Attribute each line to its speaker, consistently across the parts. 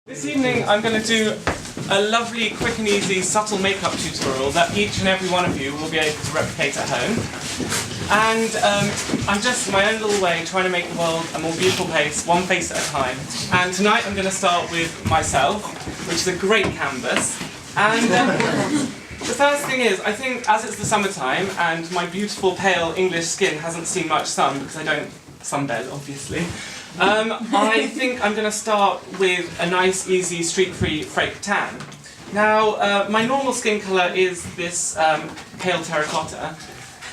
Speaker 1: This evening I'm going to do a lovely, quick and easy, subtle makeup tutorial that each and every one of you will be able to replicate at home. And I'm just, in my own little way, trying to make the world a more beautiful place, one face at a time. And tonight I'm going to start with myself, which is a great canvas. And the first thing is, I think as it's the summertime and my beautiful pale English skin hasn't seen much sun, because I don't sunbed, obviously, I think I'm going to start with a nice, easy, streak-free fake tan. Now, my normal skin colour is this pale terracotta,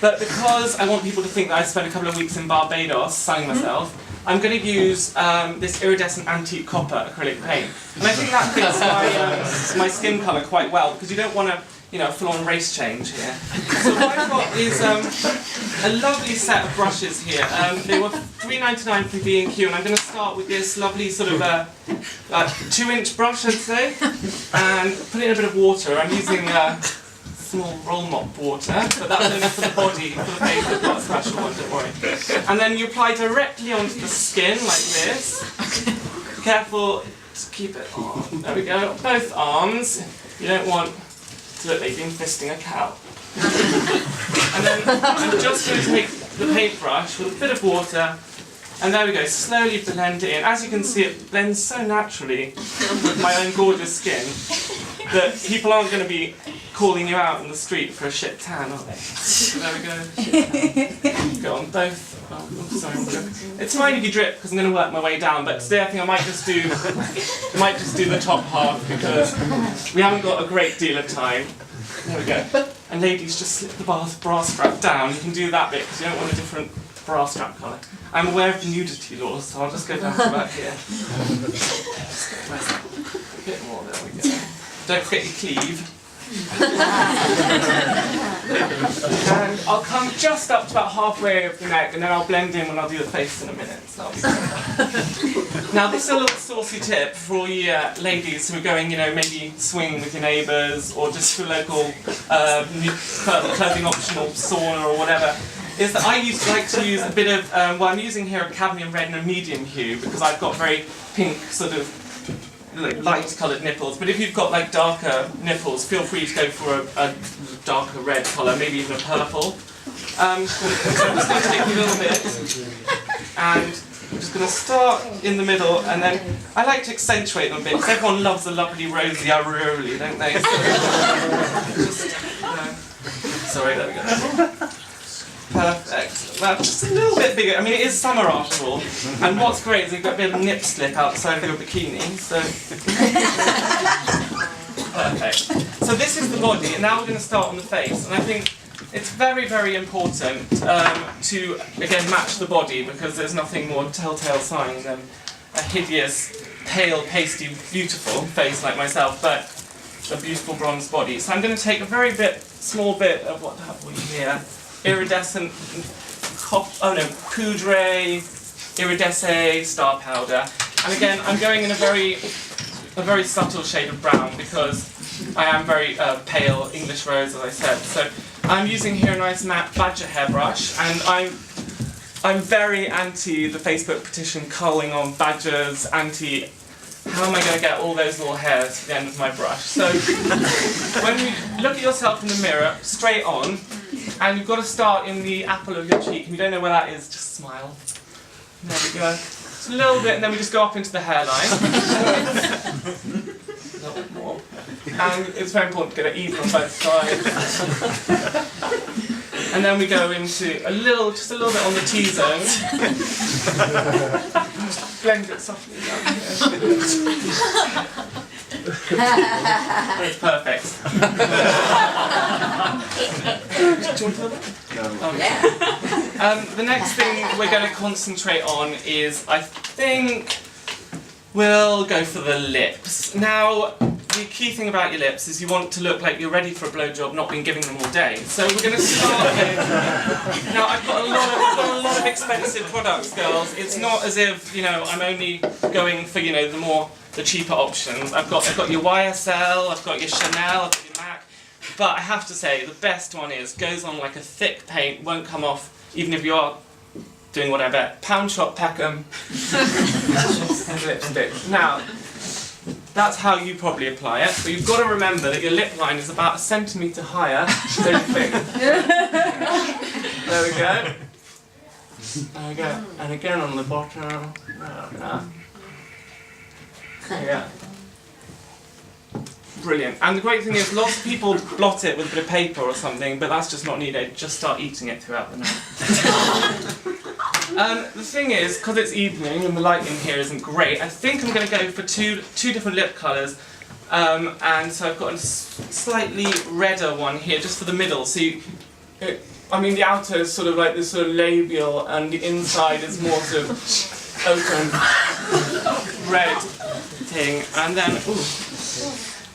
Speaker 1: but because I want people to think that I spent a couple of weeks in Barbados sunning myself, I'm going to use this iridescent antique copper acrylic paint. And I think that fits my skin colour quite well, because you don't want to, full-on race change here. So what I've got is a lovely set of brushes here. They were $3.99 from B&Q, and I'm going to start with this lovely sort of 2-inch brush, I'd say, and put in a bit of water. I'm using small roll mop water, but that's enough for the body. For the face, I've got a special one, don't worry. And then you apply directly onto the skin like this. Be careful to keep it on. There we go. Both arms. You don't want to look like you've been fisting a cow. And then I'm just going to take the paintbrush with a bit of water, and there we go, slowly blend it in. As you can see, it blends so naturally with my own gorgeous skin that people aren't going to be calling you out in the street for a shit tan, are they? So there we go, shit tan. Go on both. Oh, sorry, it's fine if you drip, because I'm going to work my way down, but today I think I might just do the top half, because we haven't got a great deal of time. There we go. And ladies, just slip the bra strap down. You can do that bit, because you don't want a different bra strap colour. I'm aware of the nudity laws, so I'll just go down to about here. A bit more, there we go. Don't forget your cleave. And I'll come just up to about halfway of the neck, and then I'll blend in when I'll do the face in a minute. So now this is a little saucy tip for all you ladies who are going, maybe swinging with your neighbours, or just to a local clothing optional sauna or whatever, is that I like to use a bit of, I'm using here a cadmium red and a medium hue, because I've got very pink sort of light coloured nipples, but if you've got like darker nipples, feel free to go for a darker red colour, maybe even a purple. So I'm just going to take a little bit, and I'm just going to start in the middle, and then I like to accentuate them a bit, because everyone loves a lovely rosy aureole, don't they? So, sorry, there we go. Perfect. Well, just a little bit bigger. I mean, it is summer after all. And what's great is you've got a bit of nip slip outside of your bikini, so... Perfect. So this is the body, and now we're going to start on the face. And I think it's very, very important to, again, match the body, because there's nothing more telltale sign than a hideous, pale, pasty, beautiful face like myself, but a beautiful bronze body. So I'm going to take a very small bit of what have we here? Iridescent, poudre, iridescent star powder, and again I'm going in a very subtle shade of brown, because I am very pale English rose, as I said. So I'm using here a nice matte badger hairbrush, and I'm very anti the Facebook petition calling on badgers, anti. How am I going to get all those little hairs to the end of my brush? So when you look at yourself in the mirror, straight on. And you've got to start in the apple of your cheek. If you don't know where that is, just smile. There we go. Just a little bit, and then we just go up into the hairline. A little bit more. And it's very important to get it even on both sides. And then we go into just a little bit on the T-zone. Just blend it softly down here. It's perfect. Do you want to know that? The next thing we're going to concentrate on is, I think, we'll go for the lips. Now, the key thing about your lips is you want to look like you're ready for a blowjob, not been giving them all day. So we're going to start with... Now, I've got a lot of expensive products, girls. It's not as if, I'm only going for, the cheaper options. I've got your YSL, I've got your Chanel, I've got your MAC. But I have to say, the best one goes on like a thick paint, won't come off, even if you are doing what I bet. Pound Shop Peckham. And lipstick. Now, that's how you probably apply it. But you've got to remember that your lip line is about 1 centimetre higher than you think. There we go. There we go. And again on the bottom. Yeah. Brilliant. And the great thing is, lots of people blot it with a bit of paper or something, but that's just not needed. Just start eating it throughout the night. The thing is, because it's evening and the lighting here isn't great, I think I'm going to go for two different lip colours. And so I've got a slightly redder one here, just for the middle. So the outer is sort of like this sort of labial, and the inside is more sort of open red thing.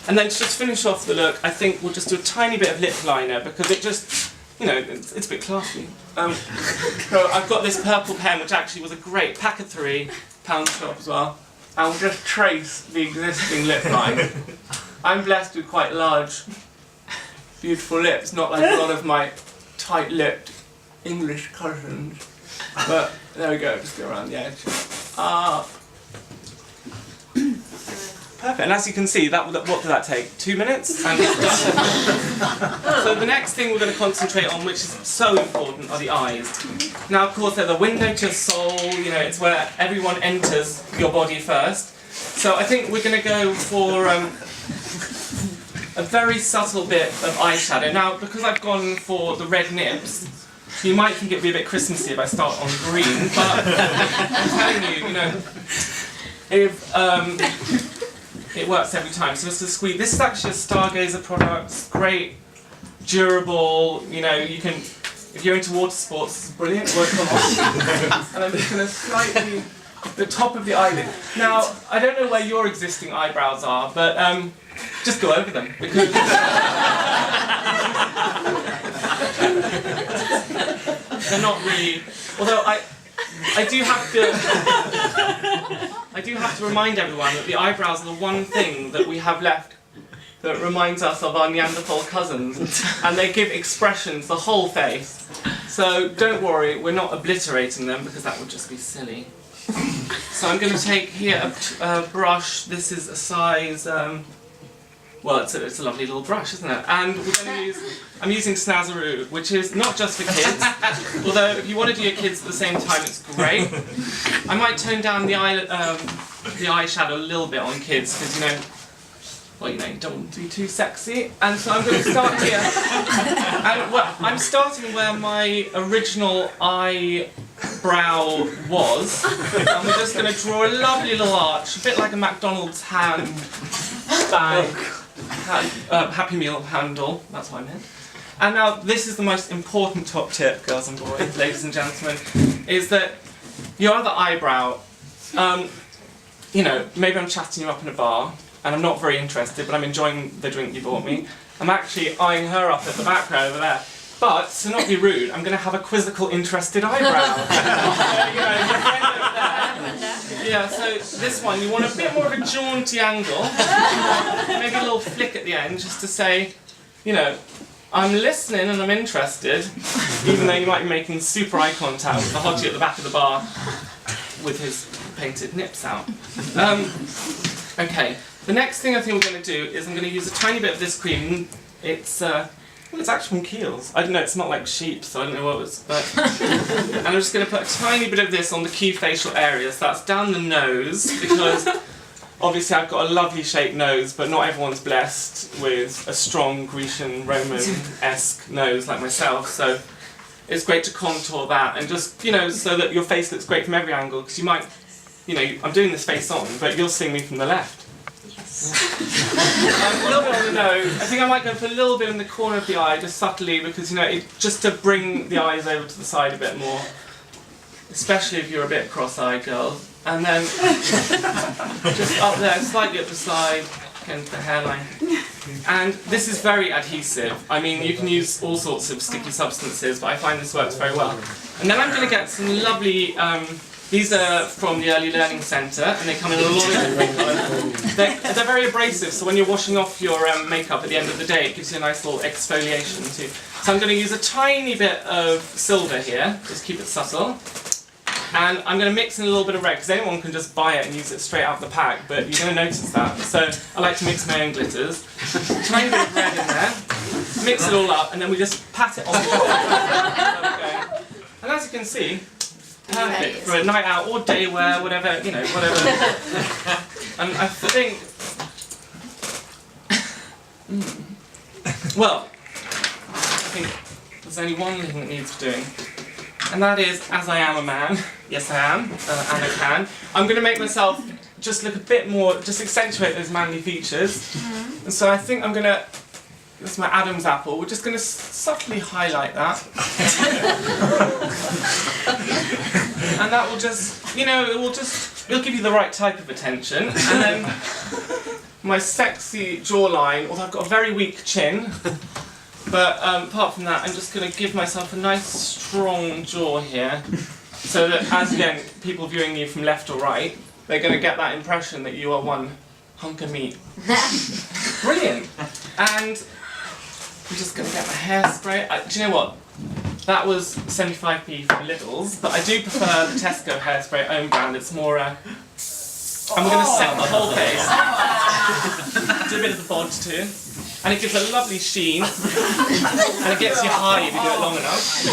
Speaker 1: And then to just finish off the look, I think we'll just do a tiny bit of lip liner, because it just, it's a bit classy. So I've got this purple pen, which actually was a great pack of 3, pound shop as well. And we'll just trace the existing lip line. I'm blessed with quite large, beautiful lips, not like a lot of my tight-lipped English cousins. But there we go, just go around the edge. Perfect, and as you can see, what did that take? 2 minutes? And it's done. So the next thing we're going to concentrate on, which is so important, are the eyes. Now, of course, they're the window to your soul, it's where everyone enters your body first. So I think we're going to go for a very subtle bit of eyeshadow. Now, because I've gone for the red nips, you might think it'd be a bit Christmassy if I start on green, but I'm telling you, if it works every time. So just to squeeze. This is actually a Stargazer product. It's great, durable. You can, if you're into water sports, it's brilliant. Work on. And I'm just going to slightly the top of the eyelid. Now, I don't know where your existing eyebrows are, but just go over them, because they're not really. Although I do have to remind everyone that the eyebrows are the one thing that we have left that reminds us of our Neanderthal cousins, and they give expression to the whole face. So don't worry, we're not obliterating them, because that would just be silly. So I'm going to take here a brush. This is a size, well, it's a lovely little brush, isn't it? And we're going to use, I'm using Snazaroo, which is not just for kids, although if you want to do your kids at the same time, it's great. I might tone down the eyeshadow a little bit on kids, because you don't want to be too sexy. And so I'm going to start here. And I'm starting where my original eyebrow was, and we're just going to draw a lovely little arch, a bit like a McDonald's hand bag. Happy Meal handle, that's what I meant. And now this is the most important top tip, girls and boys, ladies and gentlemen, is that your other eyebrow, maybe I'm chatting you up in a bar, and I'm not very interested, but I'm enjoying the drink you bought me. I'm actually eyeing her up at the background over there. But, to not be rude, I'm going to have a quizzical, interested eyebrow. Yeah, so this one, you want a bit more of a jaunty angle, maybe a little flick at the end, just to say, I'm listening and I'm interested, even though you might be making super eye contact with the hottie at the back of the bar with his painted nips out. Okay, the next thing I think we're going to do is I'm going to use a tiny bit of this cream. It's actually from Kiehl's. I don't know, it's not like sheep, so I don't know what it was. But and I'm just going to put a tiny bit of this on the key facial areas. That's down the nose, because obviously I've got a lovely shaped nose, but not everyone's blessed with a strong Grecian Roman-esque nose like myself. So it's great to contour that, and just, so that your face looks great from every angle, because you might, I'm doing this face on, but you'll see me from the left. Yes. A little bit on the nose. I think I might go for a little bit in the corner of the eye, just subtly, because just to bring the eyes over to the side a bit more, especially if you're a bit cross-eyed, girls. And then just up there, slightly up the side, against the hairline. And this is very adhesive. I mean, you can use all sorts of sticky substances, but I find this works very well. And then I'm going to get some lovely. These are from the Early Learning Centre, and they come in a lot of different colours. They're very abrasive, so when you're washing off your makeup at the end of the day, it gives you a nice little exfoliation too. So I'm going to use a tiny bit of silver here, just keep it subtle. And I'm going to mix in a little bit of red, because anyone can just buy it and use it straight out of the pack, but you're going to notice that. So I like to mix my own glitters. Tiny bit of red in there, mix it all up, and then we just pat it on the floor. And as you can see, perfect for a night out or day wear, whatever, you know, whatever. And I think, well, I think there's only one thing that needs doing, and that is, as I am a man, yes I am, and I can, I'm going to make myself just look a bit more, just accentuate those manly features. And so I think I'm going to, this is my Adam's apple, we're just going to subtly highlight that. And that will just, you know, it'll give you the right type of attention. And then my sexy jawline, although I've got a very weak chin, but apart from that, I'm just going to give myself a nice strong jaw here, so that as, again, people viewing you from left or right, they're going to get that impression that you are one hunk of meat. Brilliant! And I'm just going to get my hairspray. Do you know what? That was 75p from Lidl's, but I do prefer the Tesco hairspray own brand. It's more and we're going to set the whole face. Do a bit of the bodge too. And it gives a lovely sheen. And it gets you high if you do it long enough.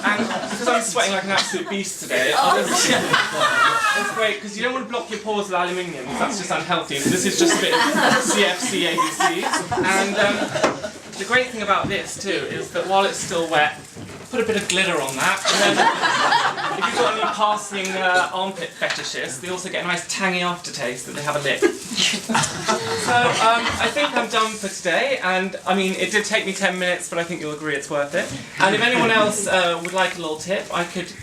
Speaker 1: And because I'm sweating like an absolute beast today, it's great, because you don't want to block your pores with aluminium, that's just unhealthy. So this is just a bit of CFC ABC. And the great thing about this too is that while it's still wet, put a bit of glitter on that, and then if you've got any passing armpit fetishists, they also get a nice tangy aftertaste that they have a lick. So I think I'm done for today, and I mean it did take me 10 minutes, but I think you'll agree it's worth it. And if anyone else would like a little tip, I could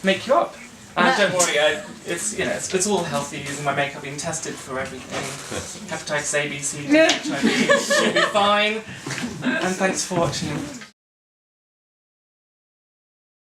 Speaker 1: make you up. Don't worry, it's, you know, it's all healthy using my makeup, being tested for everything. Hepatitis A, B, C, D, HIV, you'll be fine. And thanks for watching.